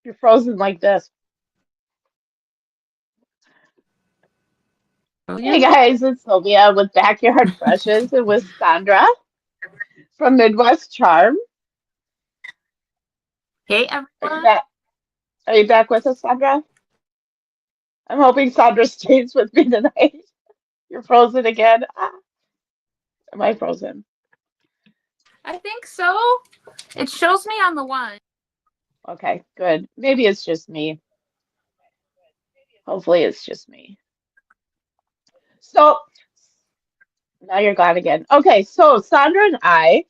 You're frozen like this. Hey William? guys, it's Sylvia with Backyard Brushes and with Sandra from Midwest Charm. Hey, Are you everyone. back? Are you back with us, Sandra? I'm hoping Sandra stays with me tonight. You're frozen again. Ah, am I frozen? I think so. It shows me on the one. Okay, good. Maybe it's just me. Hopefully it's just me. So now you're gone again. Okay, so Sandra and I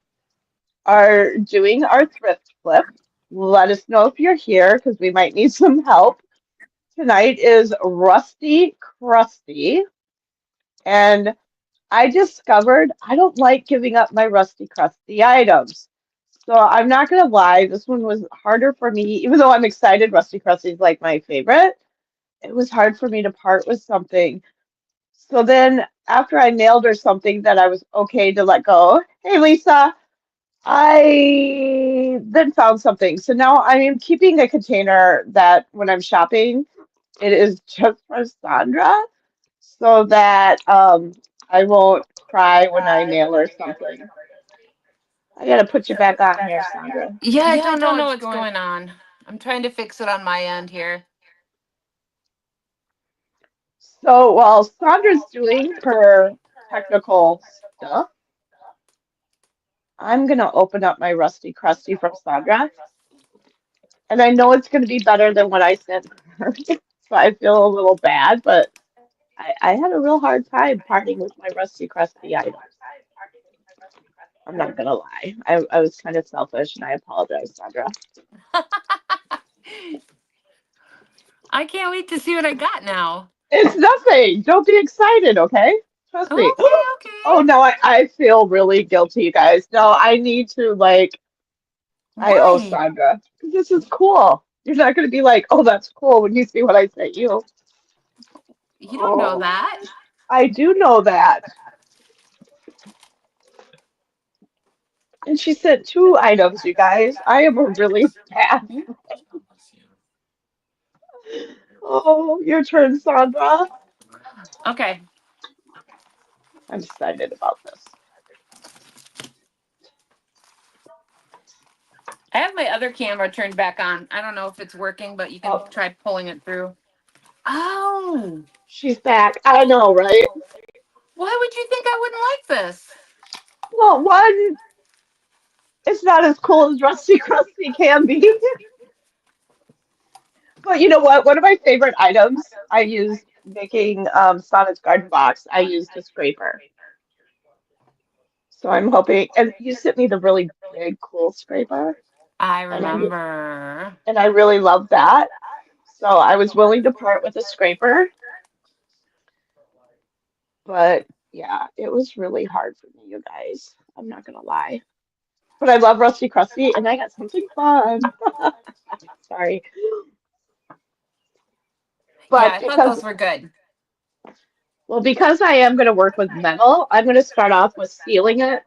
are doing our thrift flip. Let us know if you're here because we might need some help. Tonight is Rusty Crusty, and I discovered I don't like giving up my Rusty Crusty items. So I'm not gonna lie, this one was harder for me, even though I'm excited. Rusty Crusty is like my favorite. It was hard for me to part with something. So then after I mailed her something that I was okay to let go, hey Lisa, I then found something. So now I am keeping a container that when I'm shopping, it is just for Sandra so that I won't cry when I mail her something. I gotta put you back on here, Sandra. Yeah, I don't know what's going on. I'm trying to fix it on my end here. So while Sandra's doing her technical stuff, I'm gonna open up my Rusty Crusty from Sandra. And I know it's gonna be better than what I sent her. So I feel a little bad, but I had a real hard time parting with my Rusty Crusty items. I'm not gonna lie. I was kind of selfish and I apologize, Sandra. I can't wait to see what I got now. It's nothing. Don't be excited, okay? Trust me. Okay, Oh okay. no, I feel really guilty, you guys. No, I need to like I owe Why? Sandra. This is cool. You're not gonna be like, oh, that's cool when you see what I sent you. You don't know Oh, that. I do know that. And she sent two items, you guys. I am a really bad. Oh, your turn, Sandra. Okay. I'm excited about this. I have my other camera turned back on. I don't know if it's working, but you can Oh, try pulling it through. Oh, she's back. I know, right? why would you think I wouldn't like this? Well, one, it's not as cool as Rusty Crusty can be. But you know what? One of my favorite items I used making Sonnet's garden box, I used a scraper. So I'm hoping, and you sent me the really big, cool scraper, I and remember. I really love that. So I was willing to part with a scraper, but yeah, it was really hard for me, you guys. I'm not gonna lie. But I love Rusty Crusty, and I got something fun. Sorry. Yeah, But I thought because those were good. Well, because I am going to work with metal, I'm going to start off with sealing it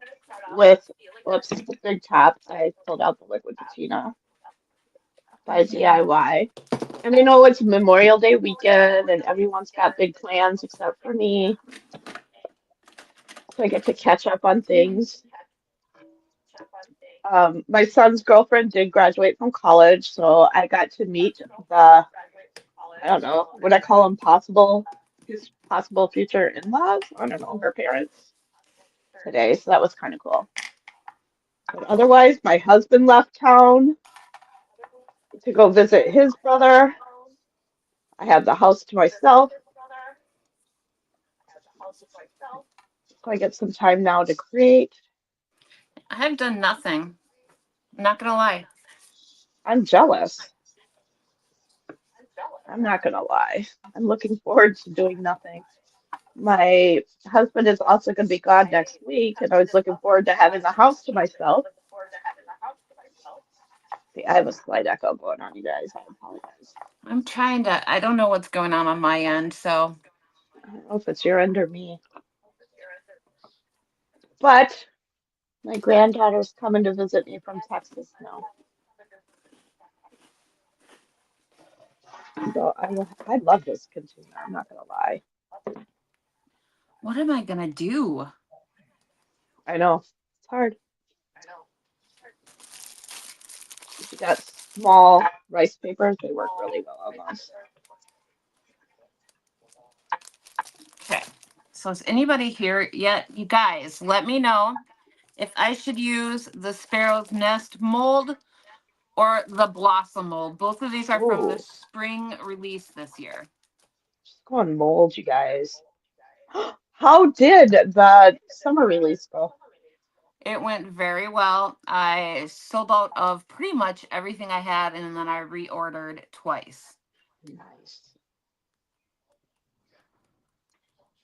with, whoops, the big top. I pulled out the liquid patina by DIY. And I know it's Memorial Day weekend and everyone's got big plans except for me. So I get to catch up on things. My son's girlfriend did graduate from college, so I got to meet I don't know, would I call them his possible future in-laws? I don't know, her parents today. So that was kind of cool. But otherwise, my husband left town to go visit his brother. I have the house to myself, so I get some time now to create. I have done nothing. I'm not gonna lie. I'm jealous. I'm not gonna lie. I'm looking forward to doing nothing. My husband is also going to be gone next week, and I was looking forward to having the house to myself. See, I have a slight echo going on, you guys. I apologize. I'm trying to. I don't know what's going on my end. So I don't know if it's your end or me, but my granddaughter's coming to visit me from Texas now. So I love this container. I'm not gonna lie. What am I gonna do? I know it's hard. If you got small rice papers, they work really well on those. Okay. So is anybody here yet? You guys, let me know if I should use the Sparrow's Nest mold or the Blossom mold. Both of these are from the Ooh, spring release this year. just go on mold, you guys. How did the summer release go? It went very well. I sold out of pretty much everything I had, and then I reordered twice. Nice.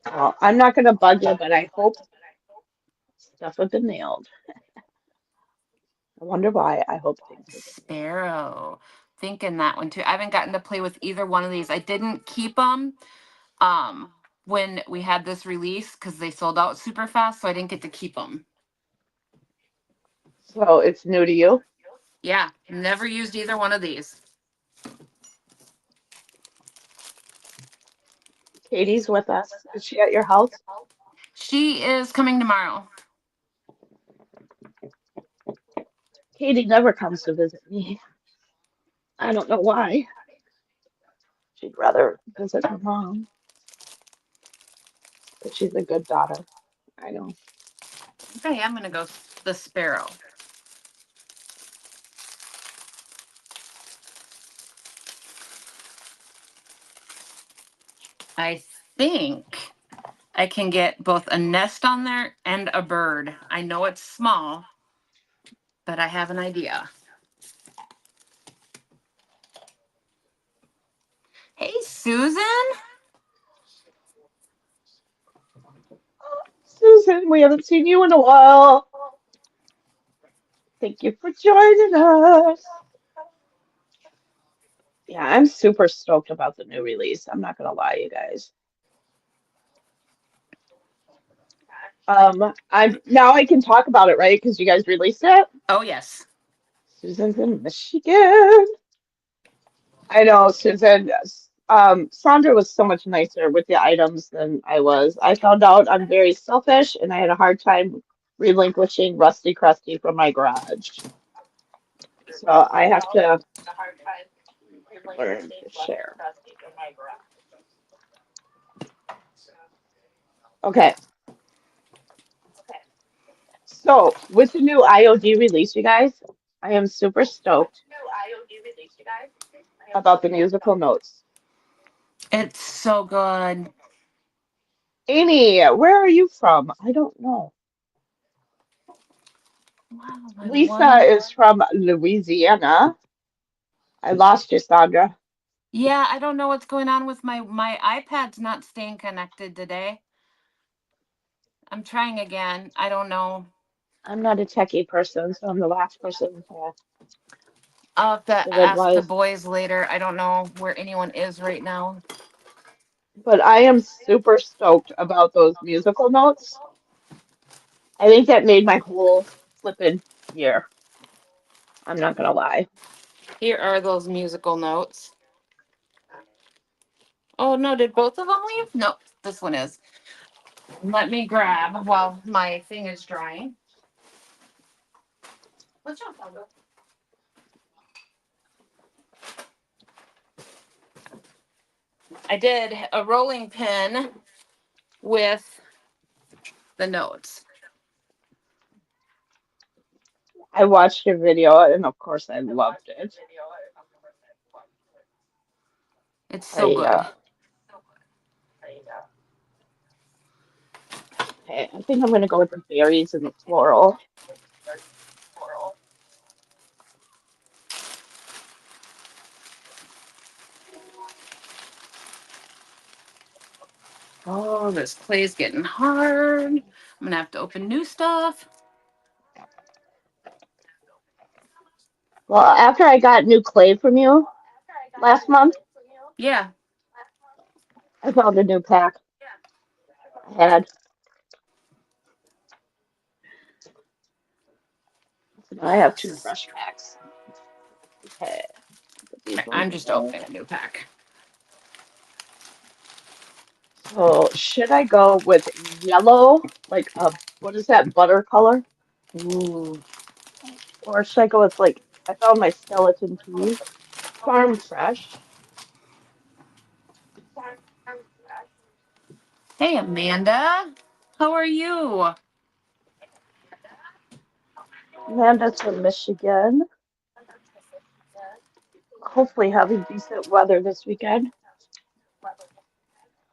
Well, I'm not gonna bug you, but I hope stuff have been nailed. I wonder why. I hope things have been nailed. Sparrow. Thinking that one too. I haven't gotten to play with either one of these. I didn't keep them when we had this release because they sold out super fast, so I didn't get to keep them. So it's new to you. Yeah, never used either one of these. Katie's with us. Is she at your house? She is coming tomorrow. Katie never comes to visit me. I don't know why. She'd rather visit her mom, but she's a good daughter. I know. Okay, I'm gonna go the Sparrow. I think I can get both a nest on there and a bird. I know it's small, but I have an idea. Hey, Susan. Susan, we haven't seen you in a while. Thank you for joining us. Yeah, I'm super stoked about the new release. I'm not gonna lie, you guys. I'm now I can talk about it, right? Because you guys released it. Oh, yes. Susan's in Michigan. I know, Susan. Sandra was so much nicer with the items than I was. I found out I'm very selfish, and I had a hard time relinquishing Rusty Crusty from my garage. So I have to learn to share. Okay, so with the new IOD release, you guys, I am super stoked about the musical notes. It's so good. Amy, where are you from? I don't know. Wow, my Lisa one. is from Louisiana. I lost you, Sandra. Yeah, I don't know what's going on with my iPad's not staying connected today. I'm trying again. I don't know. I'm not a techie person, so I'm the last person I'll have to give ask the advice. boys later. I don't know where anyone is right now. But I am super stoked about those musical notes. I think that made my whole flippin' year. I'm not gonna lie. Here are those musical notes. Oh no, did both of them leave? No, this one is. Let me grab while my thing is drying. What's up, Elga? I did a rolling pin with the notes. I watched your video and of course I loved it. It's so I good. okay, I think I'm gonna go with the berries and the floral. Oh, this clay's getting hard. I'm gonna have to open new stuff. Well, after I got new clay from you last month, Yeah. I found a new pack I had. So now I have two fresh packs. Okay, put these ones I'm just away. opening a new pack. Oh, should I go with yellow, like what is that, butter color? Ooh. Or should I go with like, I found my skeleton keys, farm fresh. Hey, Amanda. How are you? Amanda's from Michigan. Hopefully having decent weather this weekend.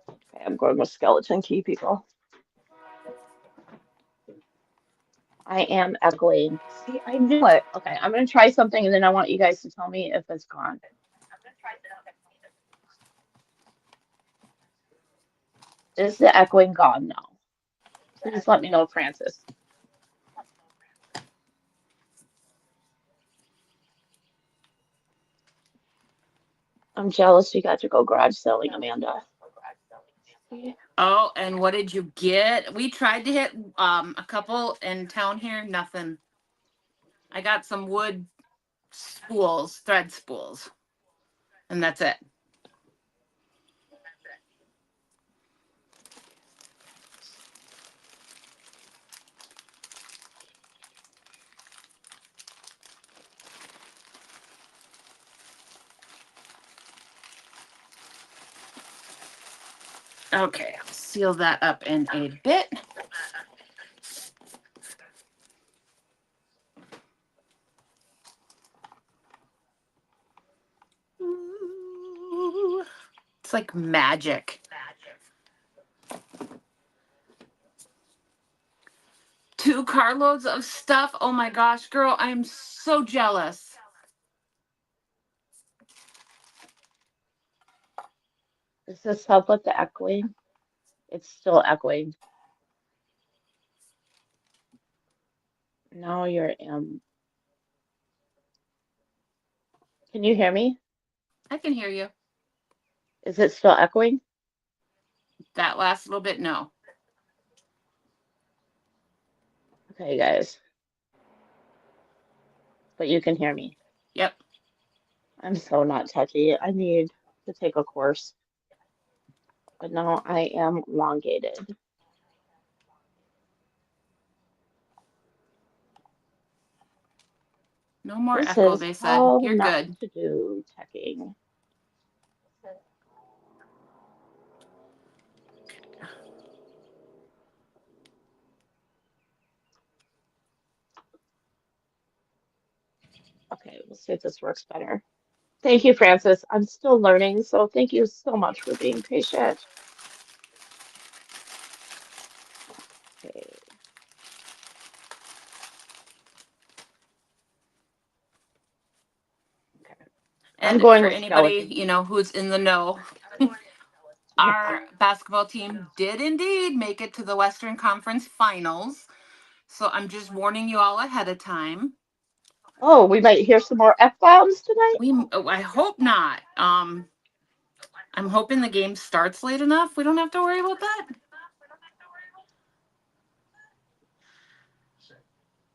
Okay, I'm going with skeleton key, people. I am echoing. See, I knew it. Okay, I'm gonna try something and then I want you guys to tell me if it's gone. Is the echoing gone now? Please let me know, Francis. I'm jealous you got to go garage selling, Amanda. Oh, and what did you get? We tried to hit a couple in town here, nothing. I got some wood spools, thread spools, and that's it. Okay, I'll seal that up in a bit. Ooh, it's like magic. 2 carloads of stuff. Oh my gosh, girl, I'm so jealous. Does this help with the echoing? It's still echoing. Now you're Can you hear me? I can hear you. Is it still echoing? That last little bit, no. Okay, guys. But you can hear me. Yep. I'm so not techie. I need to take a course. But now I am elongated. No more This echo, is they said. how You're not good. to do teching. Okay, we'll see if this works better. Thank you, Francis. I'm still learning, so thank you so much for being patient. Okay. Okay. I'm And going for with anybody, skeleton key. who's in the know, our basketball team did indeed make it to the Western Conference Finals. So I'm just warning you all ahead of time. Oh, we might hear some more F-bombs tonight. I hope not. I'm hoping the game starts late enough. We don't have to worry about that.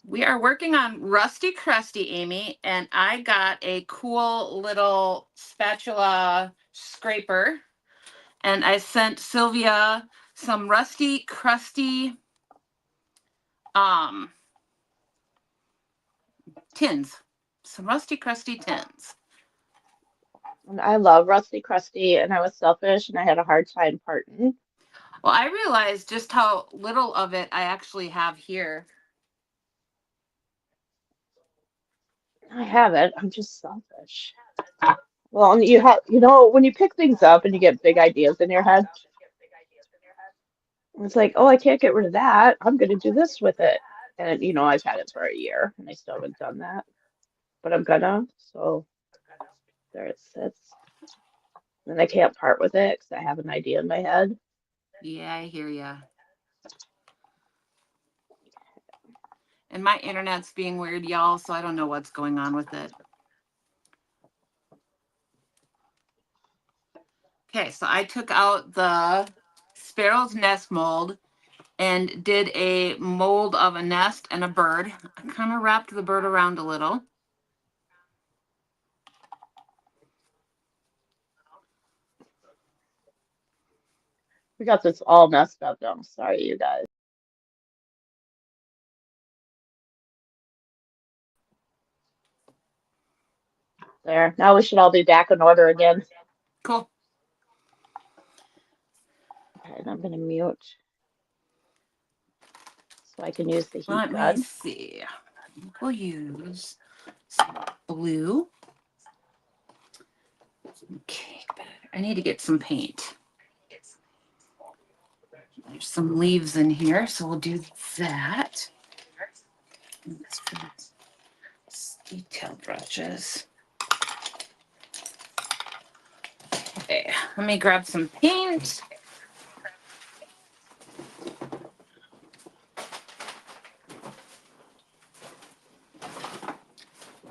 We are working on Rusty Crusty, Amy, and I got a cool little spatula scraper, and I sent Sylvia some Rusty Crusty um tins. Some Rusty Crusty tins. And I love Rusty Crusty, and I was selfish, and I had a hard time parting. Well, I realized just how little of it I actually have here. I have it. I'm just selfish. Well, and you have, when you pick things up and you get big ideas in your head, it's like, oh, I can't get rid of that. I'm going to do this with it. And, I've had it for a year, and I still haven't done that, but I'm gonna. So there it sits. And I can't part with it because I have an idea in my head. Yeah, I hear ya. And my internet's being weird, y'all, so I don't know what's going on with it. Okay, so I took out the sparrow's nest mold and did a mold of a nest and a bird. I kind of wrapped the bird around a little. We got this all messed up now. Sorry, you guys. There. Now we should all be back in order again. Cool. Okay, and I'm gonna mute so I can use the heat Let me gun. see. We'll use some blue. Okay, I need to get some paint. There's some leaves in here, so we'll do that. Let's put detail brushes. Okay, let me grab some paint.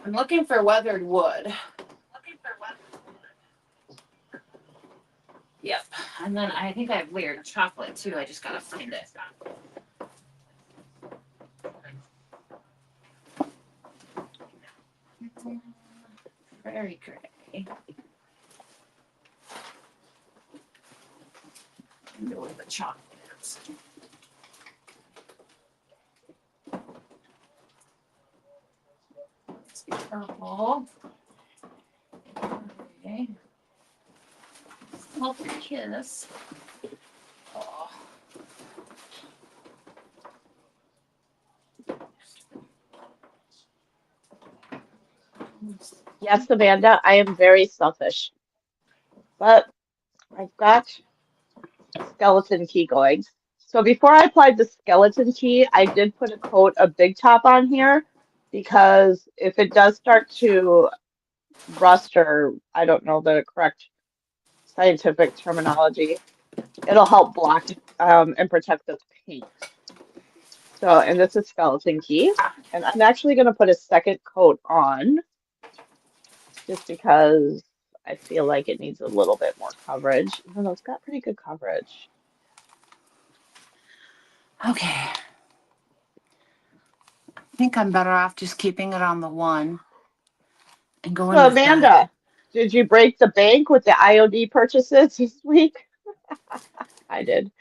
I'm looking for weathered wood. Yep, and then I think I have layered chocolate too. I just gotta find it. Very gray. Into where the chocolate is. Let's see, purple. Okay. Salt kiss. Oh. Yes, Amanda, I am very selfish, but I've got skeleton key going. So before I applied the skeleton key, I did put a coat of Big Top on here because if it does start to rust, or I don't know the correct scientific terminology, it'll help block and protect the paint. So, and this is skeleton key, and I'm actually going to put a second coat on just because I feel like it needs a little bit more coverage, even though it's got pretty good coverage. Okay. I think I'm better off just keeping it on the one and going So, with that. Amanda, did you break the bank with the IOD purchases this week? I did.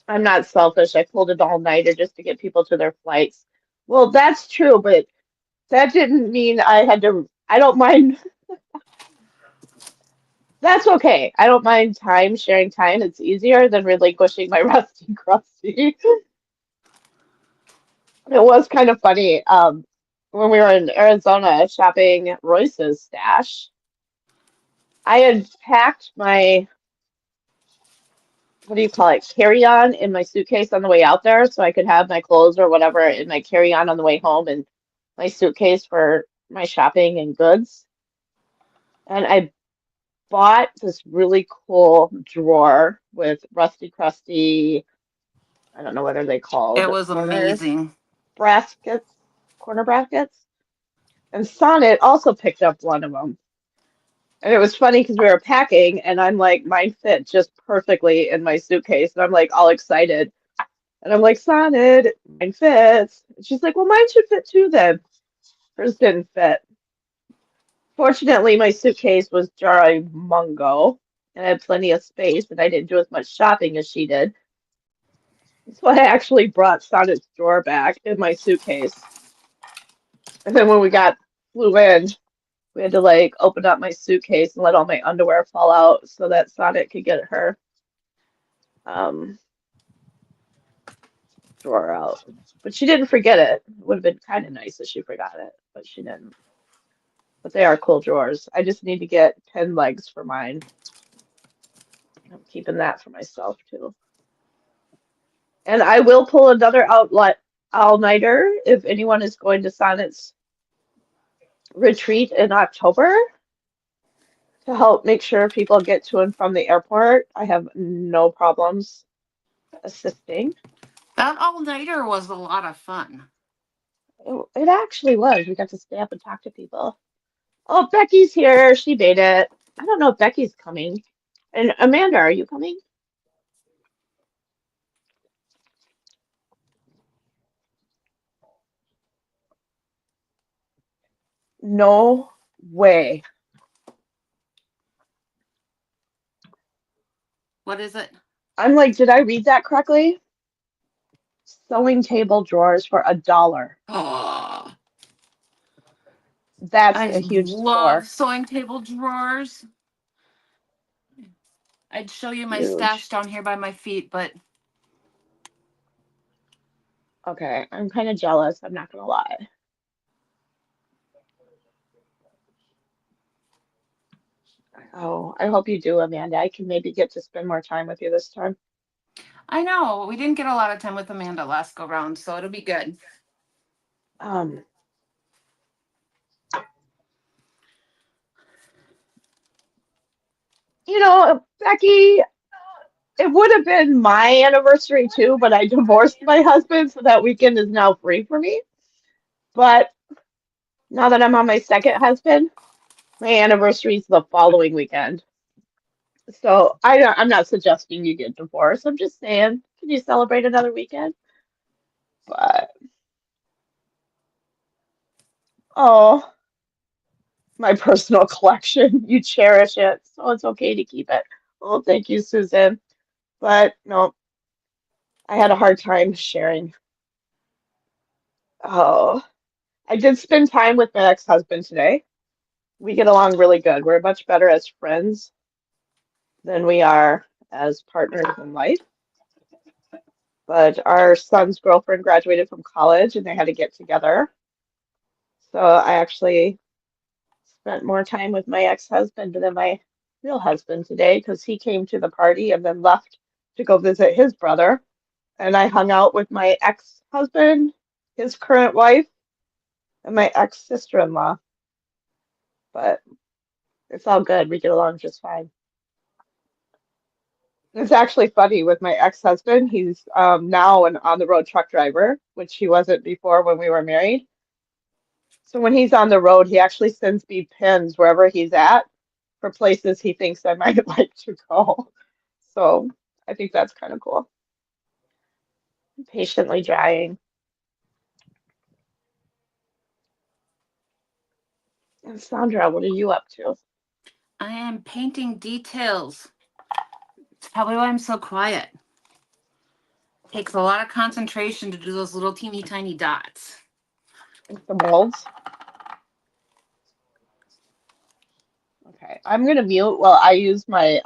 I'm not selfish. I pulled it all-nighter just to get people to their flights. Well, that's true, but that didn't mean I had to. I don't mind. That's okay. I don't mind time, sharing time. It's easier than relinquishing my Rusty Crusty. It was kind of funny. When we were in Arizona shopping at Royce's stash, I had packed my, what do you call it, carry-on in my suitcase on the way out there so I could have my clothes or whatever in my carry-on on the way home and my suitcase for my shopping and goods. And I bought this really cool drawer with Rusty Crusty, I don't know what are they called, It was amazing. brackets, corner brackets. And Sonnet also picked up one of them. And it was funny because we were packing, and I'm like, mine fit just perfectly in my suitcase. And I'm like, all excited. And I'm like, Sonnet, mine fits. And she's like, well, mine should fit too then. Hers didn't fit. Fortunately, my suitcase was Jari-Mungo, and I had plenty of space, and I didn't do as much shopping as she did. So I actually brought Sonnet's drawer back in my suitcase. And then when we flew in, we had to like open up my suitcase and let all my underwear fall out so that Sonnet could get her um, drawer out. But she didn't forget it. It would have been kind of nice if she forgot it, but she didn't. But they are cool drawers. I just need to get 10 legs for mine. I'm keeping that for myself too. And I will pull another outlet all-nighter if anyone is going to Sonnet's retreat in October to help make sure people get to and from the airport. I have no problems assisting. That all-nighter was a lot of fun. It actually was. We got to stay up and talk to people. Oh, Becky's here. She made it. I don't know if Becky's coming. And Amanda, are you coming? No way. What is it? I'm like, did I read that correctly? Sewing table drawers for $1. Oh, That's I a huge love store. sewing table drawers. I'd show you my stash Huge. down here by my feet, but Okay, I'm kind of jealous. I'm not gonna lie. Oh, I hope you do, Amanda. I can maybe get to spend more time with you this time. I know we didn't get a lot of time with Amanda last go round, so it'll be good. Um, Becky, it would have been my anniversary too, but I divorced my husband, so that weekend is now free for me. But now that I'm on my second husband, my anniversary is the following weekend. So I'm not suggesting you get divorced. I'm just saying, can you celebrate another weekend? But oh, my personal collection, you cherish it, so it's okay to keep it. Oh, thank you, Susan. But no, I had a hard time sharing. Oh, I did spend time with my ex-husband today. We get along really good. We're much better as friends than we are as partners in life. But our son's girlfriend graduated from college and they had to get together. So I actually spent more time with my ex-husband than my real husband today because he came to the party and then left to go visit his brother. And I hung out with my ex-husband, his current wife, and my ex-sister-in-law. But it's all good. We get along just fine. It's actually funny with my ex-husband. He's now an on-the-road truck driver, which he wasn't before when we were married. So when he's on the road, he actually sends me pins wherever he's at for places he thinks I might like to go. So I think that's kind of cool. Patiently drying. And Sandra, what are you up to? I am painting details. It's probably why I'm so quiet. Takes a lot of concentration to do those little teeny tiny dots. Some molds. Okay, I'm gonna mute while I use my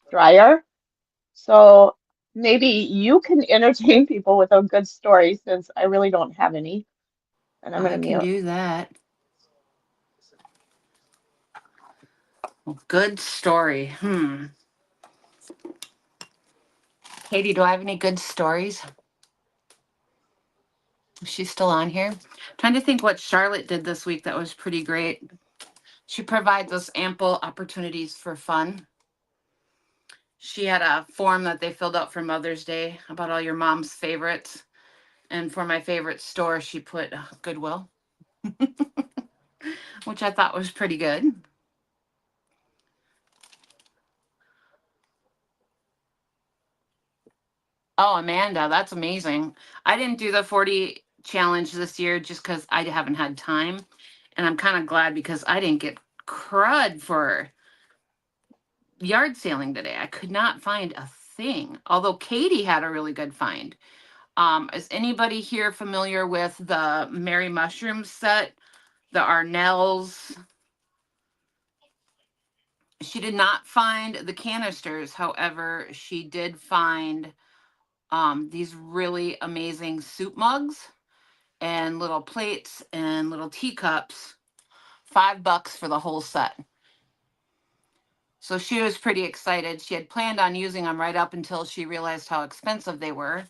dryer. So maybe you can entertain people with a good story since I really don't have any. And I'm I gonna can mute. do that. Well, good story. Katie, do I have any good stories? Is she still on here? Trying to think what Charlotte did this week that was pretty great. She provides us ample opportunities for fun. She had a form that they filled out for Mother's Day about all your mom's favorites. And for my favorite store, she put Goodwill, which I thought was pretty good. Oh, Amanda, that's amazing. I didn't do the 40 challenge this year just because I haven't had time. And I'm kind of glad because I didn't get crud for yard sailing today. I could not find a thing. Although Katie had a really good find. Is anybody here familiar with the Mary Mushroom set? The Arnells. She did not find the canisters. However, she did find these really amazing soup mugs and little plates and little teacups. $5 for the whole set. So she was pretty excited. She had planned on using them right up until she realized how expensive they were.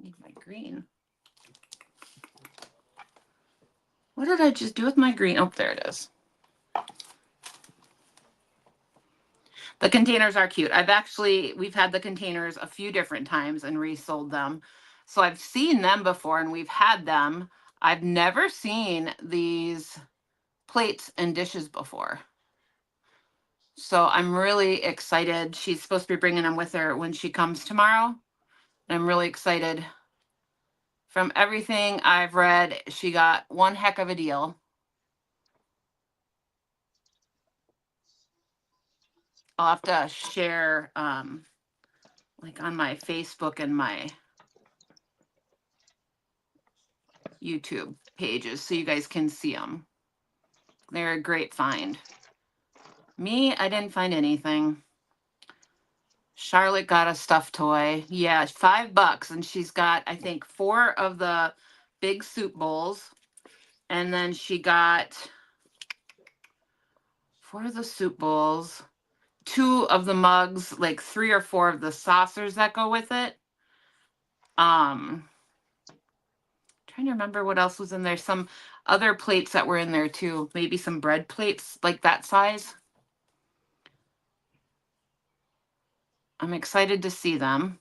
Need my green. What did I just do with my green? Oh, there it is. The containers are cute. We've had the containers a few different times and resold them. So I've seen them before and we've had them. I've never seen these plates and dishes before. So I'm really excited. She's supposed to be bringing them with her when she comes tomorrow. I'm really excited. From everything I've read, she got one heck of a deal. I'll have to share like on my Facebook and my YouTube pages so you guys can see them. They're a great find. Me, I didn't find anything. Charlotte got a stuffed toy. Yeah, $5. And she's got, I think, 4 of the big soup bowls. And then she got 4 of the soup bowls, 2 of the mugs, like 3 or 4 of the saucers that go with it. Trying to remember what else was in there. Some other plates that were in there too. Maybe some bread plates like that size. I'm excited to see them.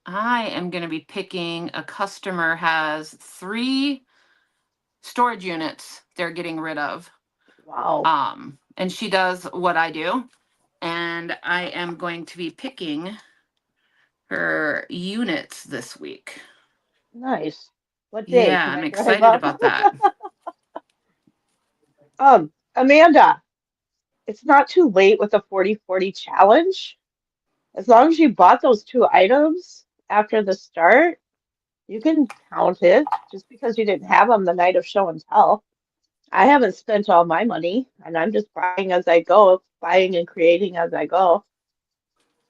I am going to be picking, a customer has 3 storage units they're getting rid of. Wow. And she does what I do. And I am going to be picking her units this week. Nice. What day? Yeah, Can I'm I drive excited up? about that. Amanda, it's not too late with the 40/40 challenge. As long as you bought those 2 items after the start, you can count it just because you didn't have them the night of show and tell. I haven't spent all my money, and I'm just buying as I go, buying and creating as I go.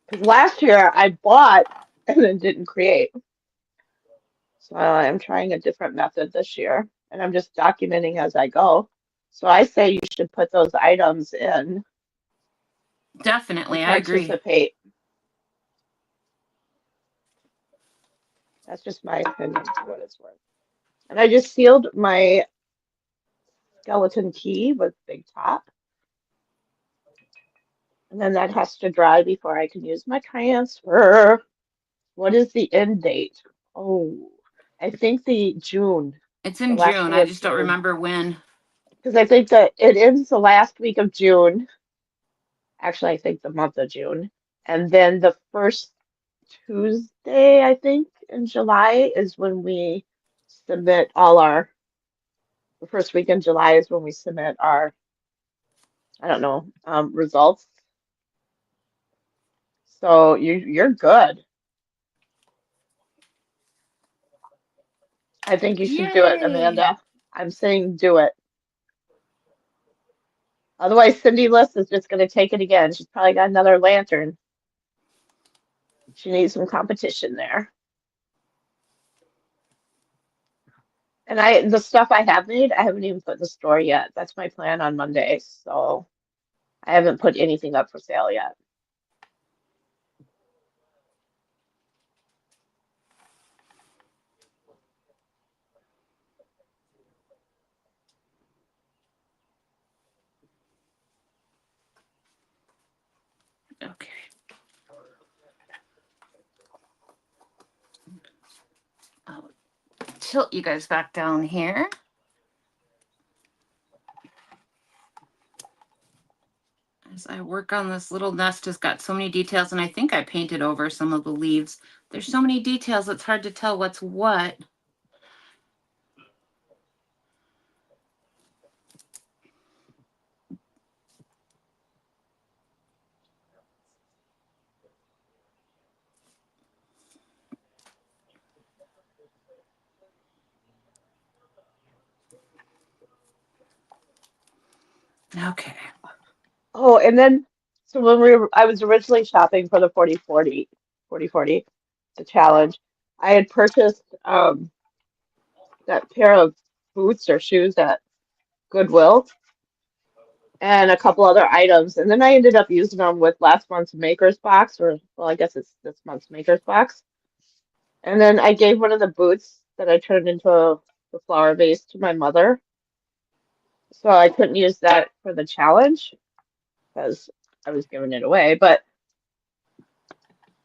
Because last year I bought and then didn't create. So I'm trying a different method this year, and I'm just documenting as I go. So I say you should put those items in to Definitely, I agree. participate. That's just my opinion for what it's worth. And I just sealed my skeleton key with Big Top. And then that has to dry before I can use my transfer. What is the end date? Oh, I think the June, It's the in last June. day I of just don't June. remember when. Because I think that it ends the last week of June. Actually, I think the month of June. And then the first Tuesday, I think, in July is when we submit all our, the first week in July is when we submit our, I don't know, results. So you're good. I think you should do it, Yay! Amanda. I'm saying do it. Otherwise, Cindy List is just going to take it again. She's probably got another lantern. She needs some competition there. And the stuff I have made, I haven't even put in the store yet. That's my plan on Monday. So I haven't put anything up for sale yet. Okay. I'll tilt you guys back down here. As I work on this little nest, has got so many details, and I think I painted over some of the leaves. There's so many details, it's hard to tell what's what. Okay. Oh, and then so when I was originally shopping for the 40/40, the challenge, I had purchased that pair of boots or shoes at Goodwill and a couple other items, and then I ended up using them with last month's Maker's Box, or well, I guess it's this month's Maker's Box. And then I gave one of the boots that I turned into the flower vase to my mother, so I couldn't use that for the challenge because I was giving it away. But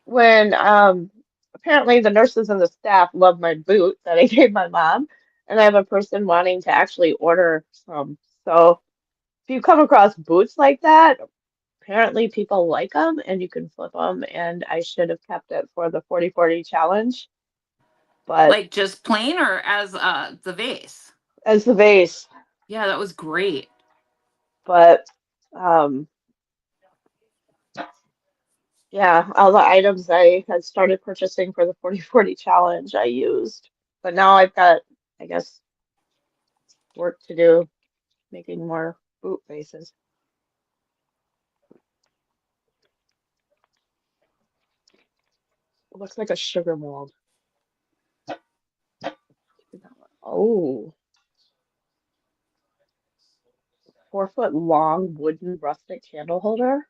when apparently the nurses and the staff love my boot that I gave my mom, and I have a person wanting to actually order some. So if you come across boots like that, apparently people like them and you can flip them. And I should have kept it for the 40/40 challenge, but Like just plain or as the vase? as the vase. Yeah, that was great. But um, yeah, all the items I had started purchasing for the 40/40 challenge I used. But now I've got, I guess, work to do making more boot bases. It looks like a sugar mold. Oh, 4 foot long wooden rustic candle holder.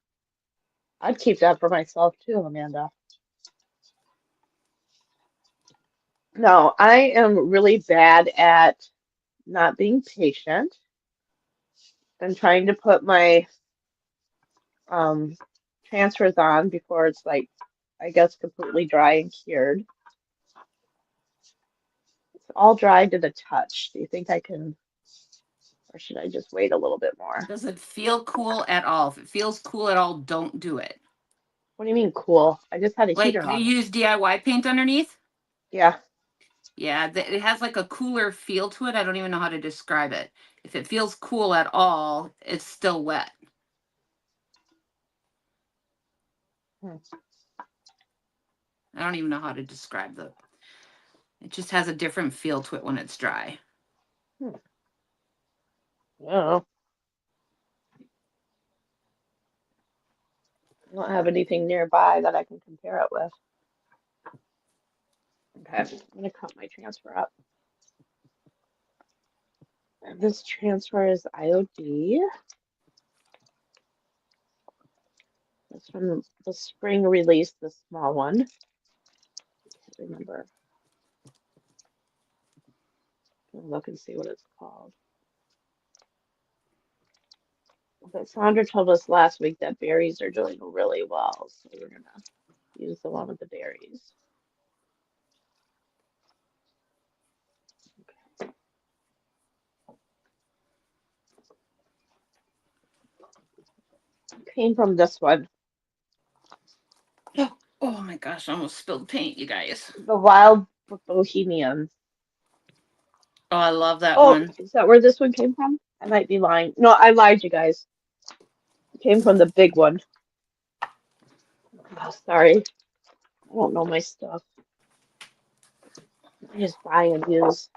I'd keep that for myself too, Amanda. No, I am really bad at not being patient and trying to put my um, transfers on before it's like, I guess, completely dry and cured. It's all dry to the touch. Do you think I can, or should I just wait a little bit more? Does it feel cool at all? If it feels cool at all, don't do it. What do you mean cool? I just had a Like heater you on it. use DIY paint underneath? Yeah. Yeah, it has like a cooler feel to it. I don't even know how to describe it. If it feels cool at all, it's still wet. Hmm. I don't even know how to describe the. It just has a different feel to it when it's dry. Hmm. Oh, I don't have anything nearby that I can compare it with. Okay, I'm gonna cut my transfer up. And this transfer is IOD. It's from the spring release, the small one. Can't remember. I'll look and see what it's called. But Sandra told us last week that berries are doing really well, so we're gonna use the one with the berries. Came from this one, Oh my gosh, I almost spilled paint, you guys. the Wild Bohemian. Oh, I love that Oh, one. is that where this one came from? I might be lying. No, I lied, you guys. It came from the big one. Oh, sorry. I don't know my stuff. I just buy and use.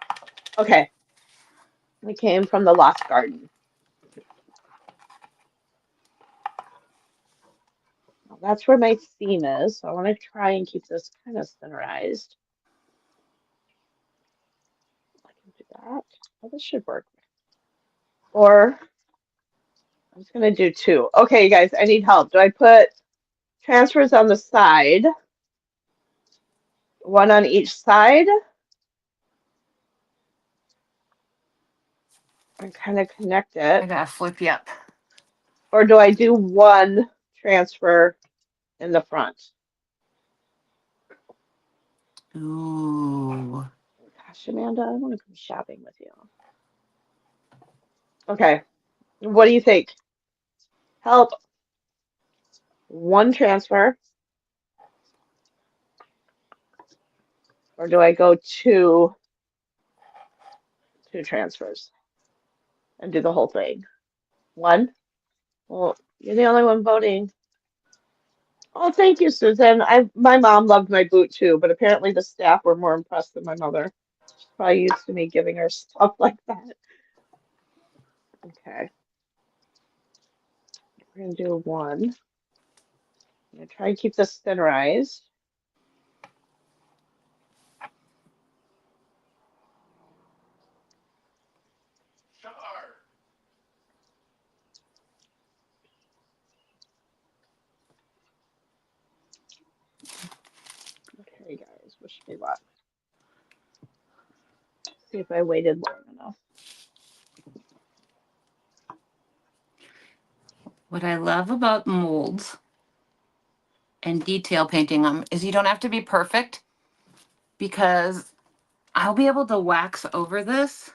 Okay, it came from the Lost Garden. Well, that's where my theme is, so I want to try and keep this kind of centerized. I can do that. Oh, this should work. Or I'm just gonna do two. Okay, you guys, I need help. Do I put transfers on the side, one on each side, and kind of connect I it? gotta flip you up. Or do I do one transfer in the front? Ooh. Gosh, Amanda, I want to come shopping with you. Okay, what do you think? Help. One transfer, or do I go two transfers and do the whole thing? One? Well, you're the only one voting. Oh, thank you, Susan. My mom loved my boot too, but apparently the staff were more impressed than my mother. She's probably used to me giving her stuff like that. Okay, we're gonna do one. I'm gonna try and keep this centerized. Okay, guys, wish me luck. See if I waited long enough. What I love about molds and detail painting them is you don't have to be perfect because I'll be able to wax over this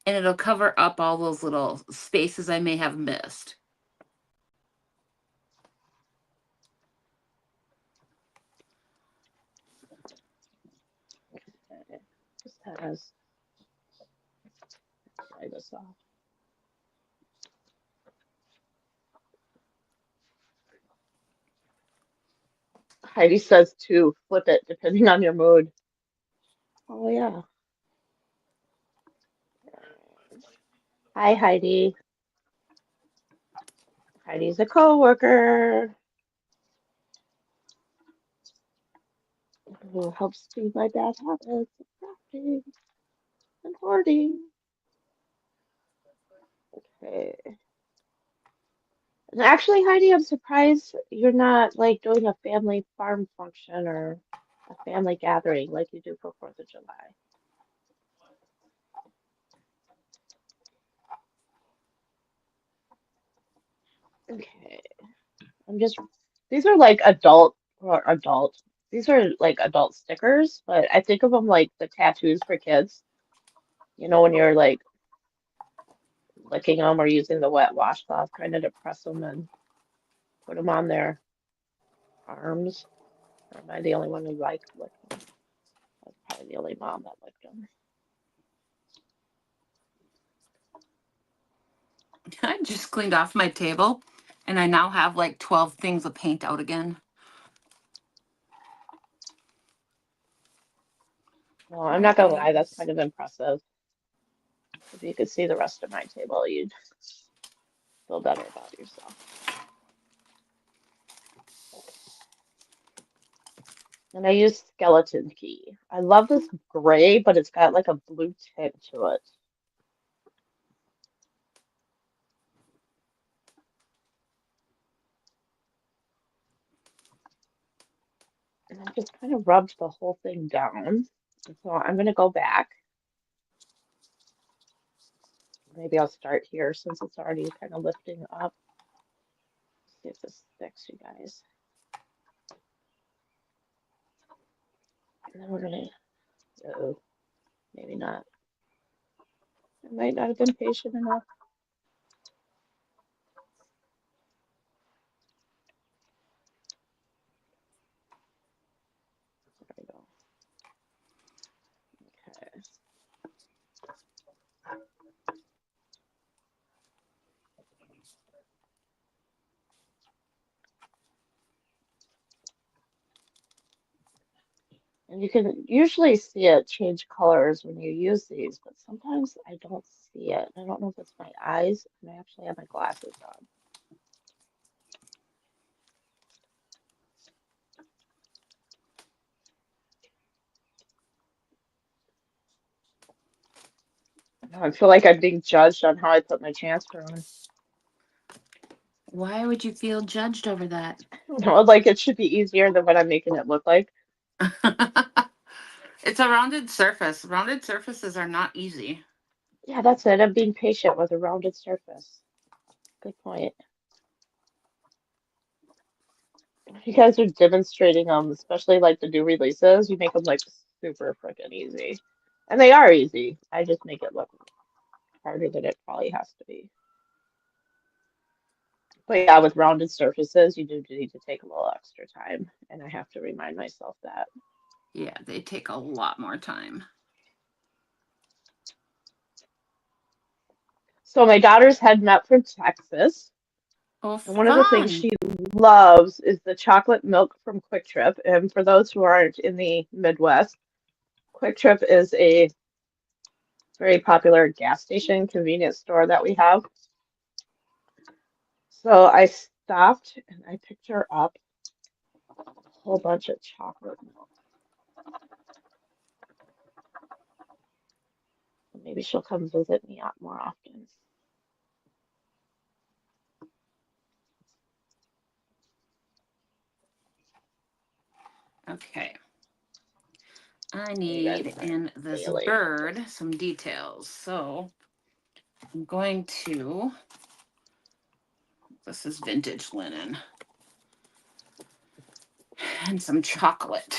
and it'll cover up all those little spaces I may have missed. Okay, just has dry this off. Heidi says to flip it depending on your mood. Oh yeah. Hi Heidi. Heidi's a coworker who helps feed my bad habits of crafting and hoarding. Okay. And actually, Heidi, I'm surprised you're not like doing a family farm function or a family gathering like you do for 4th of July. Okay. I'm just, these are like adult or adult. These are like adult stickers, but I think of them like the tattoos for kids. You know, when you're like licking them or using the wet washcloth kind of to press them and put them on their arms. Or am I the only one who liked licking? That's probably the only mom that licked them. I just cleaned off my table and I now have like 12 things of paint out again. Well, I'm not gonna lie, that's kind of impressive. If you could see the rest of my table, you'd feel better about yourself. And I use skeleton key. I love this gray, but it's got like a blue tint to it. And I just kind of rubbed the whole thing down. So I'm gonna go back. Maybe I'll start here since it's already kind of lifting up. See if this sticks, you guys. And then we're gonna, oh, maybe not. I might not have been patient enough. There we go. Okay. And you can usually see it change colors when you use these, but sometimes I don't see it. I don't know if it's my eyes, and I actually have my glasses on. Now I feel like I'm being judged on how I put my transfer on. Why would you feel judged over that? No, like it should be easier than what I'm making it look like. It's a rounded surface. Rounded surfaces are not easy. Yeah, that's it. I'm being patient with a rounded surface. Good point. You guys are demonstrating them, especially like the new releases. You make them like super freaking easy. And they are easy. I just make it look harder than it probably has to be. But yeah, with rounded surfaces, you do need to take a little extra time. And I have to remind myself that. Yeah, they take a lot more time. So my daughter's heading up from Texas. Oh, And one of the things fun. she loves is the chocolate milk from Quick Trip. And for those who aren't in the Midwest, Quick Trip is a very popular gas station convenience store that we have. So I stopped and I picked her up a whole bunch of chocolate milk. Maybe she'll come visit me out more often. Okay. I You guys need are in this failing at bird this. some details. So I'm going to, this is vintage linen and some chocolate.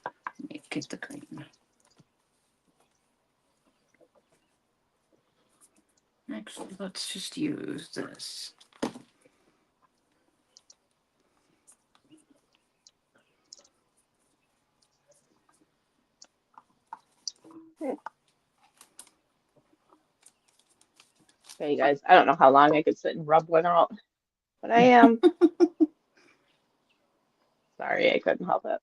Let me get the green. Actually, let's just use this. Okay, you guys, I don't know how long I could sit and rub one out, but I am. Sorry, I couldn't help it.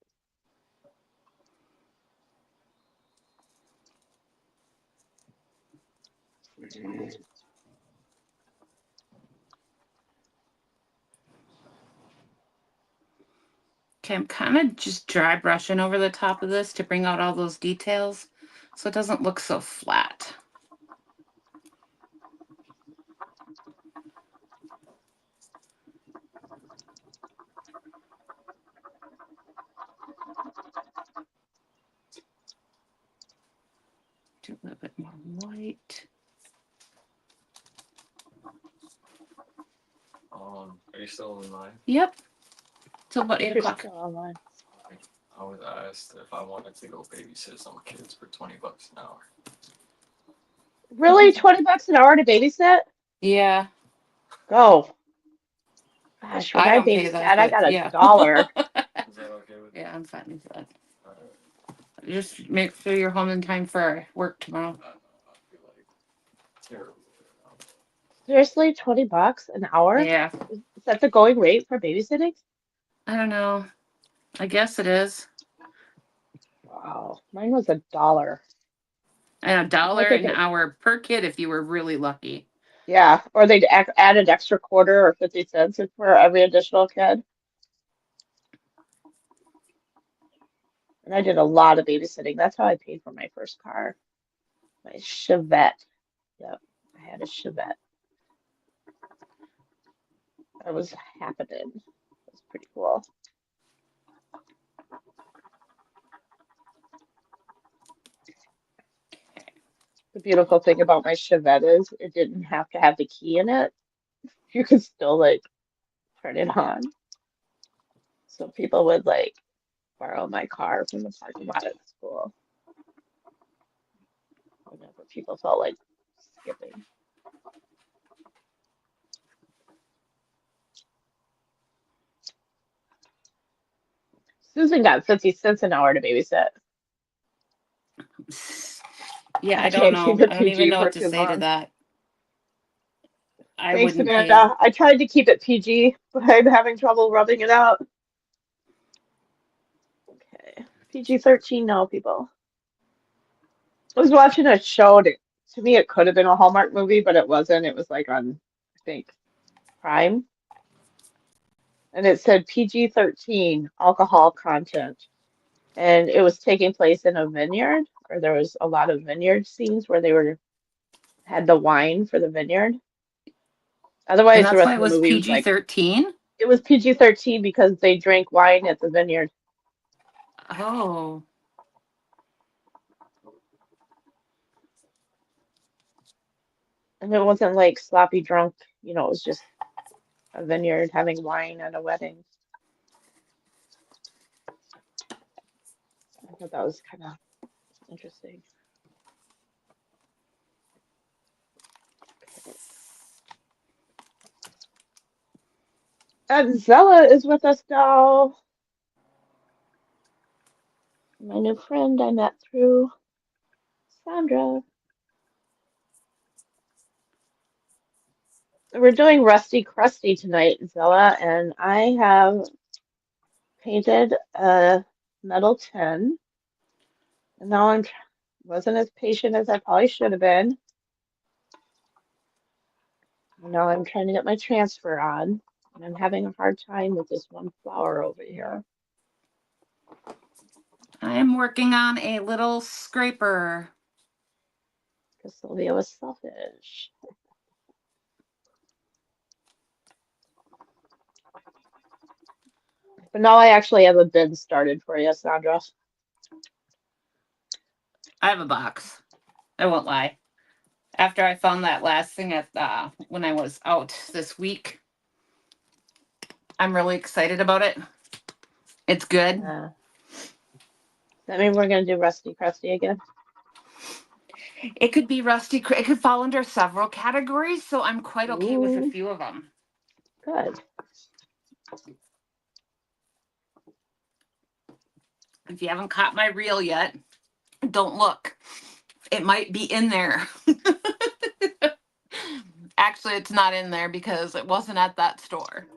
Okay, I'm kind of just dry brushing over the top of this to bring out all those details so it doesn't look so flat. Do a little bit more white. Are you still online? Yep. Till about 8 You're o'clock. still online. I was asked if I wanted to go babysit some kids for $20 an hour. Really? $20 an hour to babysit? Yeah. Go. Gosh, when I I don't pay babysat, that, I but got yeah. $1. Is that okay with you? Yeah, I'm fine with that. Alright. Just make sure you're home in time for work tomorrow. I feel like terrible. Seriously, $20 an hour? Yeah. Is that the going rate for babysitting? I don't know. I guess it is. Wow, mine was $1. And The only $1 thing an hour per kid if you were really lucky. yeah, or they'd add an extra quarter or 50 cents for every additional kid. And I did a lot of babysitting. That's how I paid for my first car, my Chevette. Yep, I had a Chevette. That was happening. It was pretty cool. The beautiful thing about my Chevette is it didn't have to have the key in it. You could still like turn it on. So people would like borrow my car from the parking lot at school whenever people felt like skipping. Susan got 50 cents an hour to babysit. Yeah, I I don't can't know. keep it I don't even PG know for what to too say to long. that. I Thanks, wouldn't pay. Amanda. I tried to keep it PG, but I'm having trouble rubbing it out. Okay. PG-13 now, people. I was watching a show that, to me, it could have been a Hallmark movie, but it wasn't. It was like on, I think, Prime. And it said PG-13, alcohol content. And it was taking place in a vineyard, or there was a lot of vineyard scenes where they were had the wine for the vineyard. And Otherwise, the that's rest why of it the was movie was like PG-13? it was PG-13 because they drank wine at the vineyard. Oh. And it wasn't like sloppy drunk, it was just a vineyard having wine at a wedding. I thought that was kind of interesting. And Zella is with us now. My new friend I met through Sandra. We're doing Rusty Crusty tonight, Zella, and I have painted a metal tin. And now I wasn't as patient as I probably should have been. And now I'm trying to get my transfer on, and I'm having a hard time with this one flower over here. I am working on a little scraper. Because Sylvia was selfish. But now I actually have a bin started for you, Sandra. I have a box. I won't lie. After I found that last thing at when I was out this week, I'm really excited about it. It's good. Does that mean we're going to do Rusty Crusty again? It could be rusty. It could fall under several categories, so I'm quite okay with a Ooh, few of them. good. If you haven't caught my reel yet, don't look. It might be in there. Actually, it's not in there because it wasn't at that store.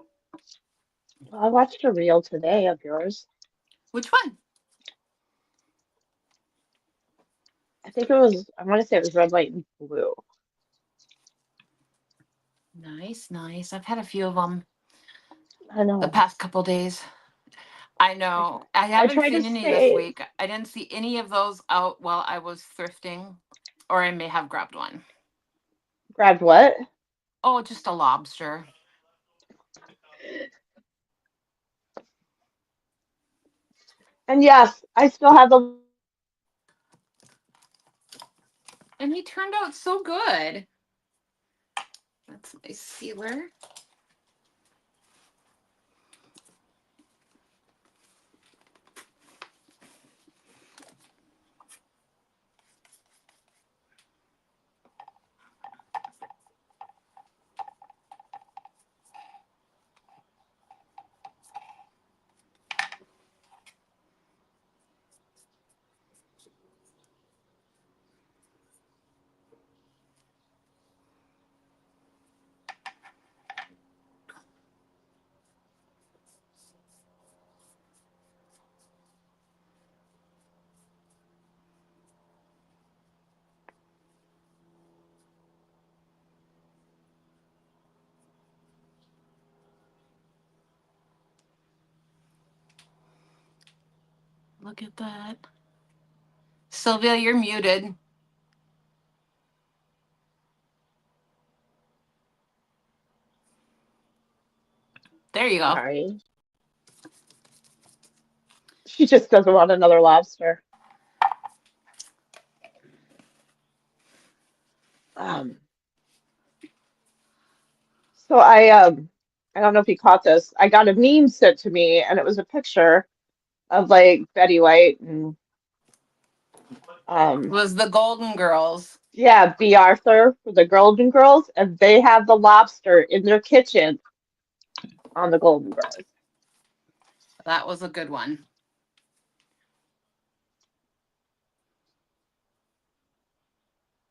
Well, I watched a reel today of yours. Which one? I think it was, I want to say it was red, white, and blue. Nice, nice. I've had a few of them I the know. past couple days. I I know. try, I I haven't try to seen any this stay, week. I didn't see any of those out while I was thrifting, or I may have grabbed one. grabbed what? Oh, just a lobster. And yes, I still have the And he turned out so good. That's my sealer. Look at that. Sylvia, you're muted. There you go. sorry. She just doesn't want another lobster. Um, so I don't know if you caught this. I got a meme sent to me, and it was a picture of like Betty White and It um, was the Golden Girls. yeah, B. Arthur for the Golden Girls, and they have the lobster in their kitchen on the Golden Girls. That was a good one.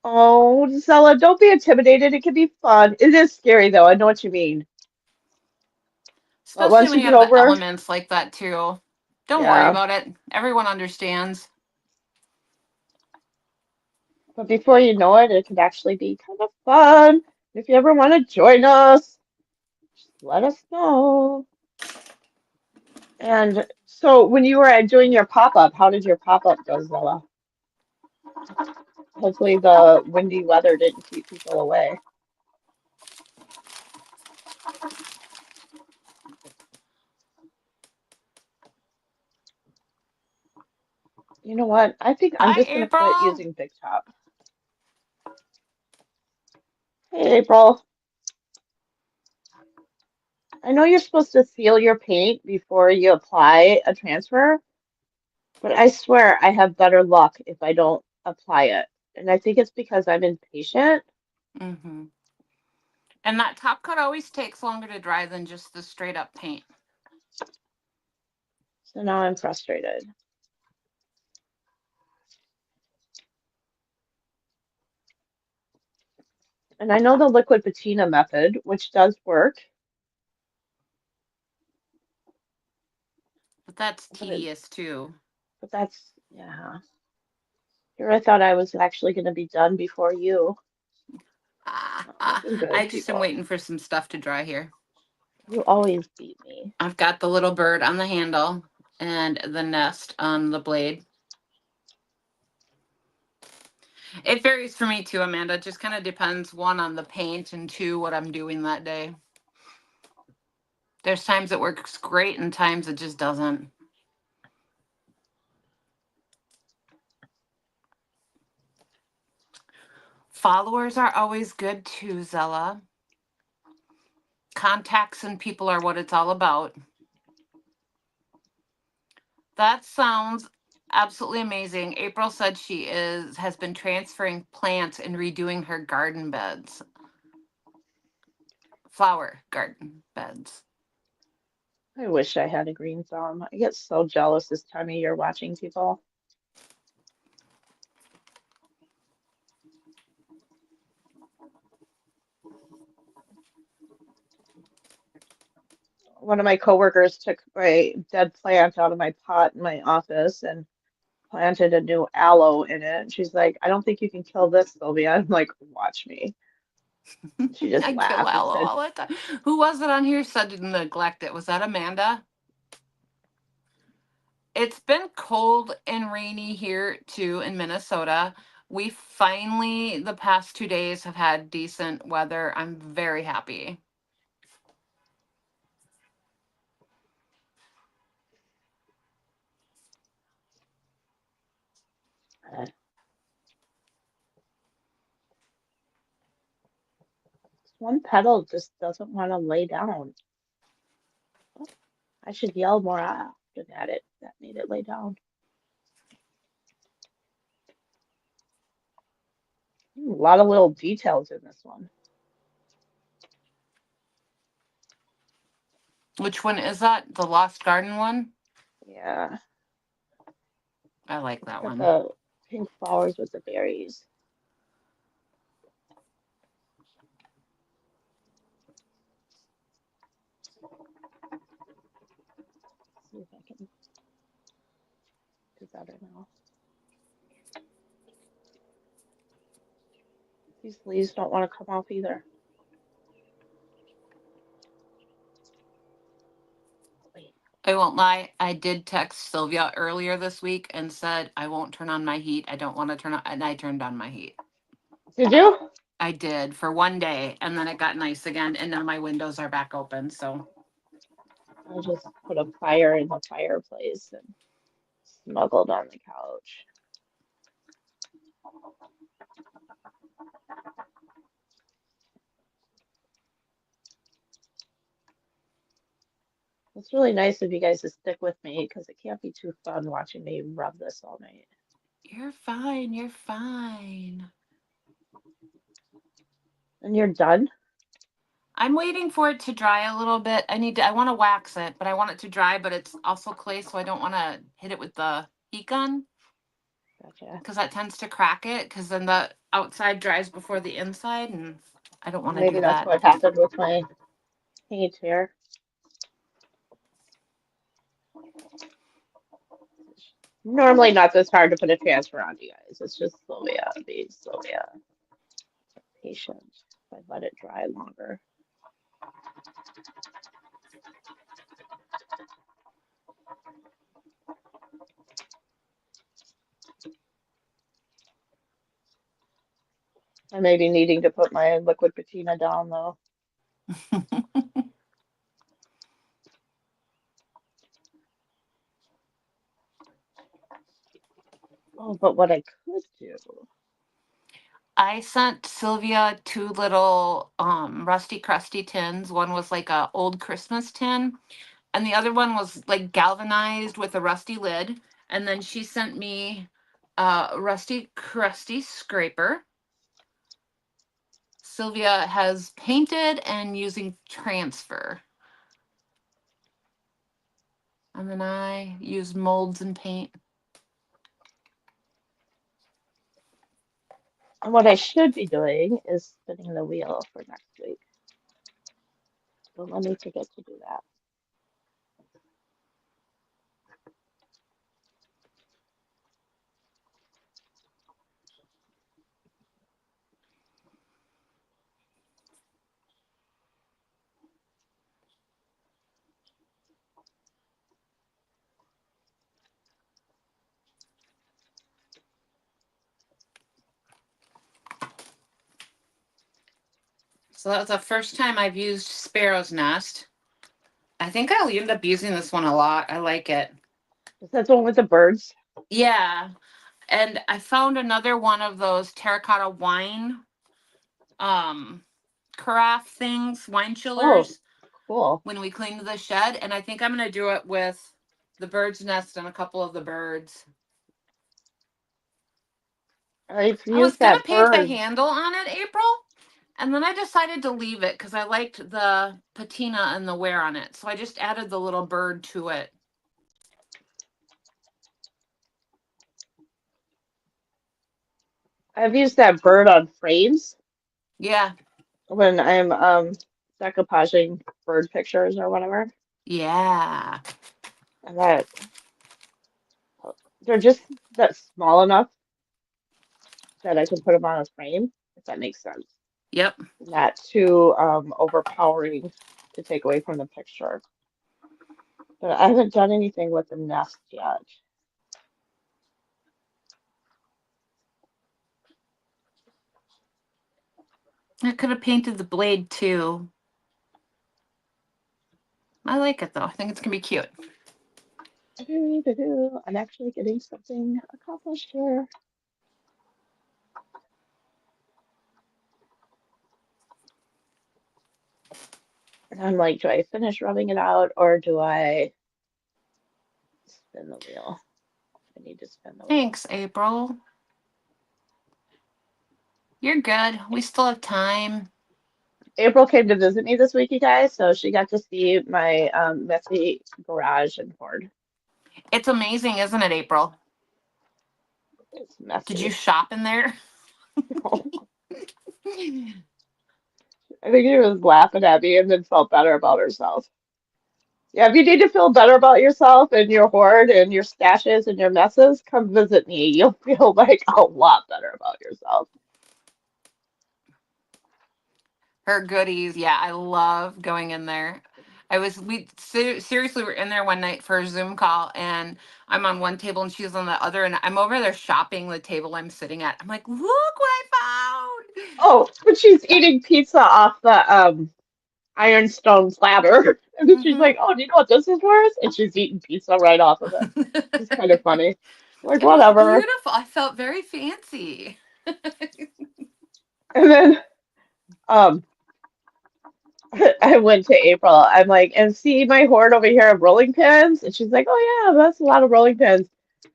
Oh, Zella, don't be intimidated. It can be fun. It is scary though. I know what you mean. But Especially once when you you get have the over, elements like that too. Don't worry yeah. about it. Everyone understands. But before you know it, it can actually be kind of fun. If you ever want to join us, just let us know. And so when you were doing your pop-up, how did your pop-up go, Zilla? Hopefully the windy weather didn't keep people away. You know what? I think I'm Hi, just going to quit April. using Big Top. Hey, April. I know you're supposed to seal your paint before you apply a transfer, but I swear I have better luck if I don't apply it. And I think it's because I'm impatient. Mm-hmm. And that top coat always takes longer to dry than just the straight up paint. So now I'm frustrated. And I know the liquid patina method, which does work, But that's but it, tedious too. but that's, yeah. Here I thought I was actually going to be done before you. Not looking good, I just am people. waiting for some stuff to dry here. You always beat me. I've got the little bird on the handle and the nest on the blade. It varies for me too, Amanda. It just kind of depends, one, on the paint, and two, what I'm doing that day. There's times it works great and times it just doesn't. Followers are always good too, Zella. Contacts and people are what it's all about. That sounds absolutely amazing. April said she has been transferring plants and redoing her garden beds. Flower garden beds. I wish I had a green thumb. I get so jealous this time of year watching people. One of my coworkers took my dead plant out of my pot in my office and planted a new aloe in it. And she's like, I don't think you can kill this, Sylvia. I'm like, watch me. She just I kill laughed and aloe said, all the time. Who was it on here said to neglect it? Was that Amanda? It's been cold and rainy here too in Minnesota. We finally, the past 2 days, have had decent weather. I'm very happy. "Uh, this one petal just doesn't want to lay down. Oh, I should yell more often at it. That made it lay down. A lot of little details in this one. Which one is that? The Lost Garden one? Yeah, I like it's that got one. the pink flowers with the berries. See if I can do better now. These leaves don't want to come off either. Wait, I won't lie. I did text Sylvia earlier this week and said, I won't turn on my heat. I don't want to turn on, and I turned on my heat. did you? I did for one day, and then it got nice again, and now my windows are back open. So I just put a fire in the fireplace and snuggled on the couch. It's really nice of you guys to stick with me because it can't be too fun watching me rub this all night. you're fine. You're fine. And you're done? I'm waiting for it to dry a little bit. I want to wax it, but I want it to dry, but it's also clay, so I don't want to hit it with the heat gun Gotcha. because that tends to crack it because then the outside dries before the inside, and I don't want to Maybe do that's that. what happened with my paint here. Normally not this hard to put a transfer on, you guys. It's just Sylvia being Sylvia. Patient. If I let it dry longer. I may be needing to put my liquid patina down though. Oh, but what I could do. I sent Sylvia two little Rusty Crusty tins. One was like a old Christmas tin, and the other one was like galvanized with a rusty lid. And then she sent me a Rusty Crusty scraper. Sylvia has painted and using transfer. And then I use molds and paint. And what I should be doing is spinning the wheel for next week. Don't let me forget to do that. So that was the first time I've used Sparrow's Nest. I think I'll end up using this one a lot. I like it. Is that the one with the birds? Yeah. And I found another one of those terracotta wine um carafe things, wine Oh, chillers cool. when we cleaned the shed. And I think I'm gonna do it with the bird's nest and a couple of the birds. I've I was used gonna that paint the bird. handle on it, April, and then I decided to leave it because I liked the patina and the wear on it. So I just added the little bird to it. I've used that bird on frames Yeah. when I'm decoupaging bird pictures or whatever. Yeah. And that they're just that small enough that I can put them on a frame, if that makes sense. Yep. Not too overpowering to take away from the picture. But I haven't done anything with the nest yet. I could have painted the blade too. I like it though. I think it's gonna be cute. I'm actually getting something accomplished here. And I'm like, do I finish rubbing it out or do I spin the wheel? I need to spin the wheel. Thanks, April. You're good. We still have time. April came to visit me this week, you guys, so she got to see my messy garage and hoard. It's amazing, isn't it, April? It's Did you messy. shop in there? I think she was laughing at me and then felt better about herself. Yeah, if you need to feel better about yourself and your hoard and your stashes and your messes, come visit me. You'll feel like a lot better about yourself. Her goodies. Yeah, I love going in there. Seriously were in there one night for a Zoom call, and I'm on one table and she's on the other, and I'm over there shopping the table I'm sitting at. I'm like, look what I found. Oh, but she's eating pizza off the ironstone platter. And then she's Mm-hmm. like, "Oh, do you know what this is worth?" And she's eating pizza right off of it. It's kind of funny. Like, It was whatever. beautiful. I felt very fancy. And then um I went to April. I'm like, and see my hoard over here of rolling pins? And she's like, oh yeah, that's a lot of rolling pins.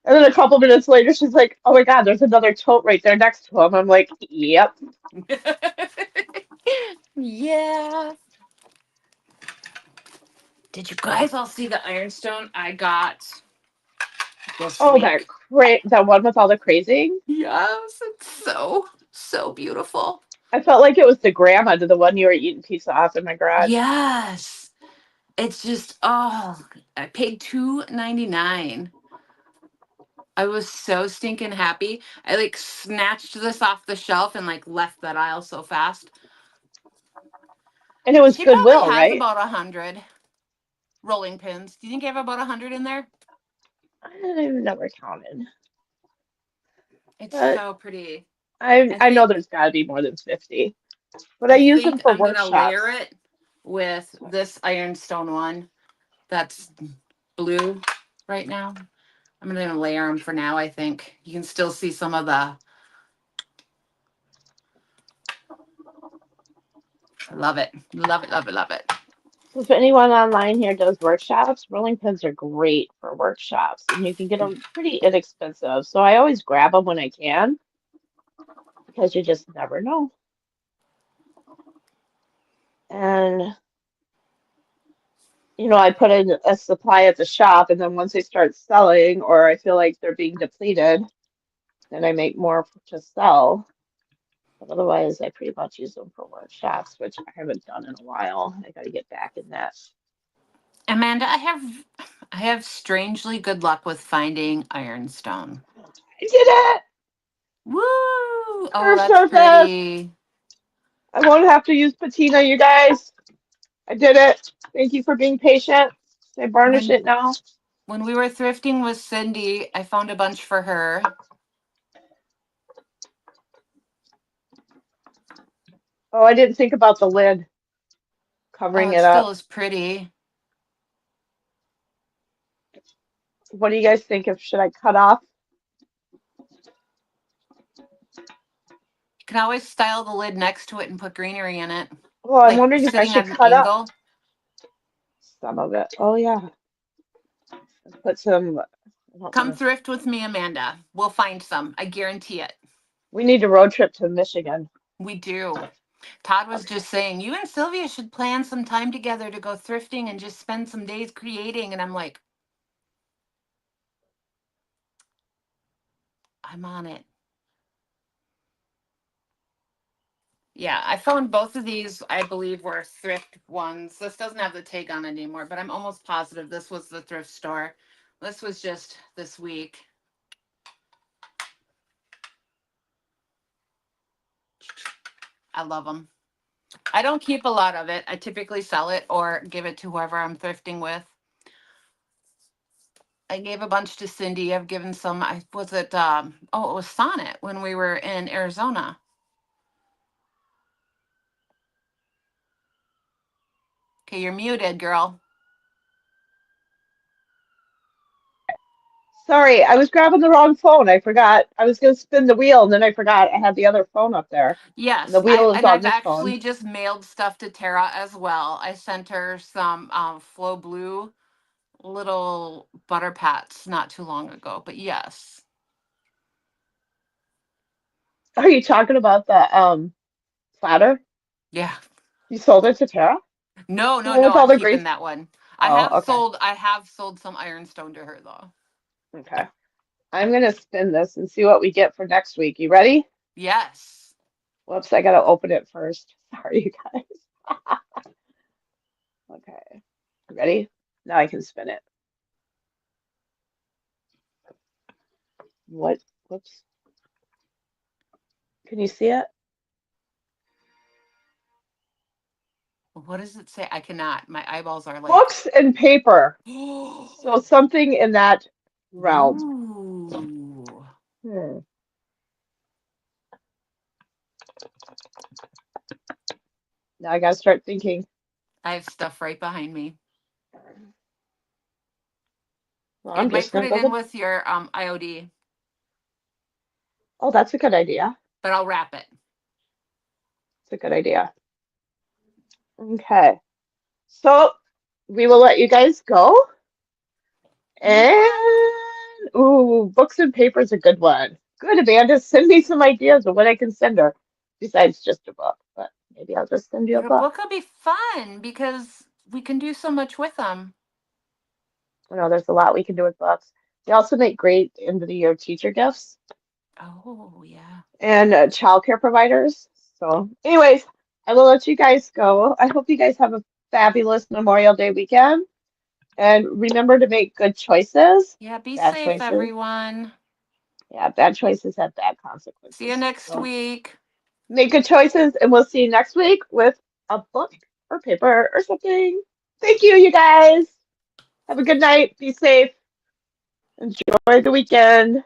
And then a couple minutes later, she's like, oh my God, there's another tote right there next to him. I'm like, yep. Yeah. Did you guys all see the ironstone I got this Oh, week? that one with all the crazing. Yes, it's so beautiful. I felt like it was the grandma to the one you were eating pizza off in my garage. Yes. It's just I paid $2.99. I was so stinking happy. I like snatched this off the shelf and like left that aisle so fast. And it was She probably Goodwill, has right? about 100 rolling pins. Do you think I have about 100 in there? I've never counted. It's But so pretty. I I know think there's got to be more than 50. But I I use them think for I'm gonna layer workshops. it with this ironstone one that's blue right now. I'm gonna layer them for now. I think you can still see some of the. I love it, love it, love it, love it. So if anyone online here does workshops, rolling pins are great for workshops, and you can get them pretty inexpensive. So I always grab them when I can because you just never know. And I put in a supply at the shop, and then once they start selling, or I feel like they're being depleted, then I make more to sell. But otherwise, I pretty much use them for workshops, which I haven't done in a while. I got to get back in that. Amanda, I have strangely good luck with finding ironstone. I did it! Woo! Oh, Curve that's surface! pretty. I won't have to use patina, you guys. I did it. Thank you for being patient. I varnish When it now. when we were thrifting with Cindy, I found a bunch for her. Oh, I didn't think about the lid Oh, covering it it still up. is pretty. What do you guys think of should I cut off? You can always style the lid next to it and put greenery in it, Well, I'm like wondering if I sitting should at an cut up angle. some of it. Oh yeah. Put some, I don't Come know. thrift with me, Amanda. We'll find some. I guarantee it. We need a road trip to Michigan. We do. Todd was Okay. just saying, you and Sylvia should plan some time together to go thrifting and just spend some days creating. And I'm like, I'm on it. Yeah, I found both of these, I believe, were thrift ones. This doesn't have the tag on it anymore, but I'm almost positive this was the thrift store. This was just this week. I love them. I don't keep a lot of it. I typically sell it or give it to whoever I'm thrifting with. I gave a bunch to Cindy. I've given some. I was it. Oh, it was Sonnet when we were in Arizona. Okay, you're muted, girl. Sorry, I was grabbing the wrong phone. I forgot. I was going to spin the wheel, and then I forgot I had the other phone up there. And the Yes, wheel is on I've this phone. actually just mailed stuff to Tara as well. I sent her some Flow Blue little butter pats not too long ago. But yes, Are you talking about the platter? yeah. You sold it to Tara? No, The no, one no. with all I'm the keeping grease? that one. Oh, okay. I have sold some Ironstone to her though. Okay. I'm going to spin this and see what we get for next week. You ready? Yes. Whoops, I got to open it first. Sorry, you guys. Okay. Ready? Now I can spin it. What? Whoops. Can you see it? What does it say? I cannot. My eyeballs are like. Books and paper. So something in that realm. Ooh. Hmm. Now I gotta start thinking. I have stuff right behind me. Well, It I'm might just put gonna it go in the. with your IOD, Oh, that's a good idea. but I'll wrap it. It's a good idea. Okay. So we will let you guys go. And ooh, books and paper is a good one. Good, Amanda. Send me some ideas of what I can send her besides just a book. But maybe I'll just send you a But a book. book will be fun because we can do so much with them. I know there's a lot we can do with books. They also make great end of the year teacher gifts Oh, yeah. and childcare providers. So, anyways, I will let you guys go. I hope you guys have a fabulous Memorial Day weekend. And remember to make good choices. Yeah, be Bad safe, choices. everyone. Yeah, bad choices have bad See you consequences. next So week. make good choices, and we'll see you next week with a book or paper or something. Thank you, you guys. Have a good night. Be safe. Enjoy the weekend.